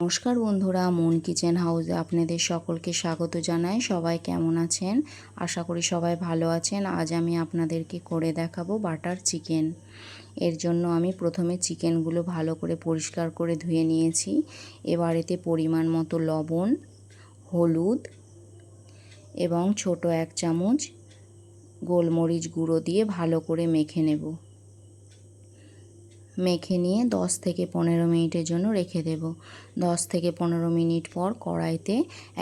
নমস্কার বন্ধুরা, moon kitchen হাউসে আপনাদের সকলকে স্বাগত জানাই। সবাই কেমন আছেন? আশা করি সবাই ভালো আছেন। আজ আমি আপনাদেরকে করে দেখাবো বাটার চিকেন। এর জন্য আমি প্রথমে চিকেনগুলো ভালো করে পরিষ্কার করে ধুয়ে নিয়েছি। এবার এতে পরিমাণ মতো লবণ, হলুদ এবং ছোট 1 চামচ গোলমরিচ গুঁড়ো দিয়ে ভালো করে মেখে নেব। মেখে নিয়ে 10 থেকে 15 মিনিটের জন্য রেখে দেব। 10 থেকে 15 মিনিট পর কড়াইতে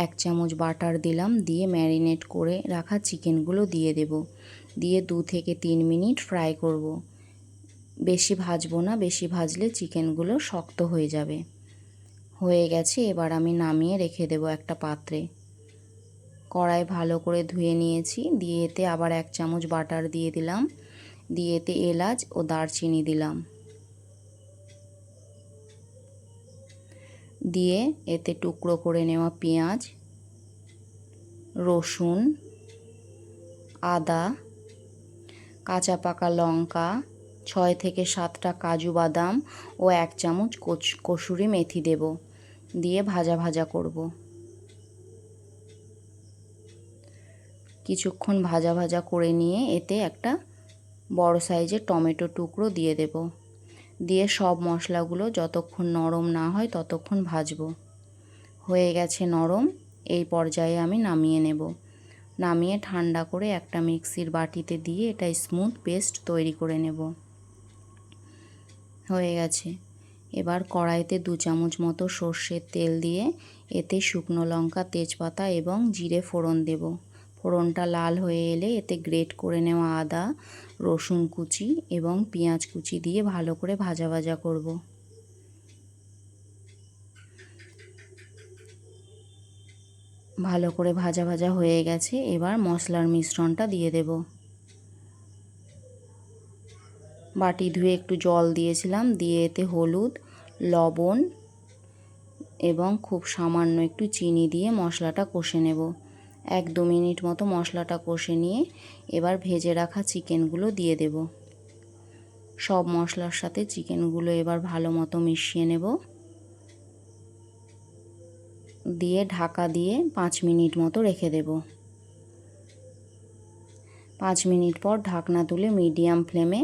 1 চামচ বাটার দিলাম, দিয়ে ম্যারিনেট করে রাখা চিকেনগুলো দিয়ে দেব। দিয়ে 2 থেকে 3 মিনিট ফ্রাই করব। বেশি ভাজবো না, বেশি ভাজলে চিকেনগুলো শক্ত হয়ে যাবে। হয়ে গেছে, এবার আমি নামিয়ে রেখে দেব একটা পাত্রে। কড়াই ভালো করে ধুয়ে নিয়েছি, দিয়ে এতে আবার 1 চামচ বাটার দিয়ে দিলাম, দিয়ে এতে এলাচ ও দারচিনি দিলাম, দিয়ে এতে টুকরো করে নেওয়া পেঁয়াজ, রসুন, আদা, কাঁচা পাকা লঙ্কা, 6 থেকে 7টা কাজু বাদাম ও 1 চামচ কসুরি মেথি দেব, দিয়ে ভাজা ভাজা করব। কিছুক্ষণ ভাজা ভাজা করে নিয়ে এতে একটা বড় সাইজের টমেটো টুকরো দিয়ে দেব, দিয়ে সব মশলাগুলো যতক্ষণ নরম না হয় ততক্ষণ ভাজবো। হয়ে গেছে নরম, এই পর্যায়ে আমি নামিয়ে নেব। নামিয়ে ঠান্ডা করে একটা মিক্সির বাটিতে দিয়ে এটা স্মুথ পেস্ট তৈরি করে নেব। হয়ে গেছে। এবার কড়াইতে 2 চামচ মতো সর্ষের তেল দিয়ে এতে শুকনো লঙ্কা, তেজপাতা এবং জিরে ফোড়ন দেব। ফোড়নটা লাল হয়ে এলে এতে গ্রেট করে নেওয়া আদা, রসুন কুচি এবং পেঁয়াজ কুচি দিয়ে ভালো করে ভাজা ভাজা করব। ভালো করে ভাজা ভাজা হয়ে গেছে, এবার মশলার মিশ্রণটা দিয়ে দেব। বাটি ধুয়ে একটু জল দিয়েছিলাম, দিয়ে এতে হলুদ, লবণ এবং খুব সামান্য একটু চিনি দিয়ে মশলাটা কষে নেব। 1-2 মিনিট মতো মশলাটা কষে নিয়ে এবার ভেজে রাখা চিকেনগুলো দিয়ে দেব। সব মশলার সাথে চিকেনগুলো এবার ভালো মতো মিশিয়ে নেব, দিয়ে ঢাকা দিয়ে 5 মিনিট মতো রেখে দেব। 5 মিনিট পর ঢাকনা তুলে মিডিয়াম ফ্লেমে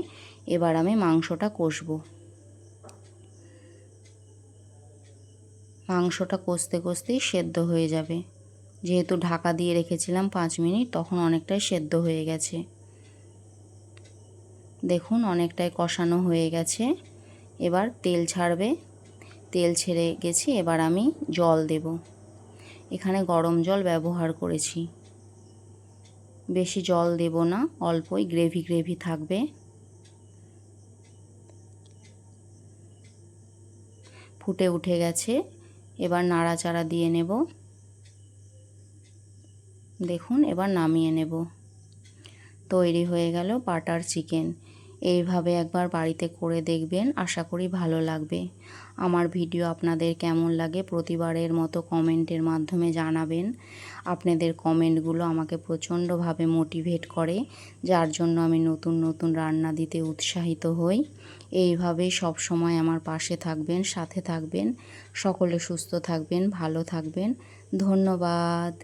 এবার আমি মাংসটা কষবো। মাংসটা কষতে কষতেই সেদ্ধ হয়ে যাবে, যেহেতু ঢাকা দিয়ে রেখেছিলাম 5 মিনিট, তখন অনেকটাই সেদ্ধ হয়ে গেছে। দেখুন অনেকটাই কষানো হয়ে গেছে, এবার তেল ছাড়বে। তেল ছেড়ে গেছে, এবার আমি জল দেব। এখানে গরম জল ব্যবহার করেছি, বেশি জল দেব না, অল্পই গ্রেভি গ্রেভি থাকবে। ফুটে উঠে গেছে, এবার নাড়াচাড়া দিয়ে নেব। দেখুন এবার নামিয়ে নেব। তৈরি হয়ে গেল বাটার চিকেন। এইভাবে একবার বাড়িতে করে দেখবেন, আশা করি ভালো লাগবে। আমার ভিডিও আপনাদের কেমন লাগে প্রতিবারের মতো কমেন্টের মাধ্যমে জানাবেন। আপনাদের কমেন্টগুলো আমাকে প্রচণ্ডভাবে মোটিভেট করে, যার জন্য আমি নতুন নতুন রান্না দিতে উৎসাহিত হই। এইভাবেই সব সময় আমার পাশে থাকবেন, সাথে থাকবেন। সকলে সুস্থ থাকবেন, ভালো থাকবেন। ধন্যবাদ।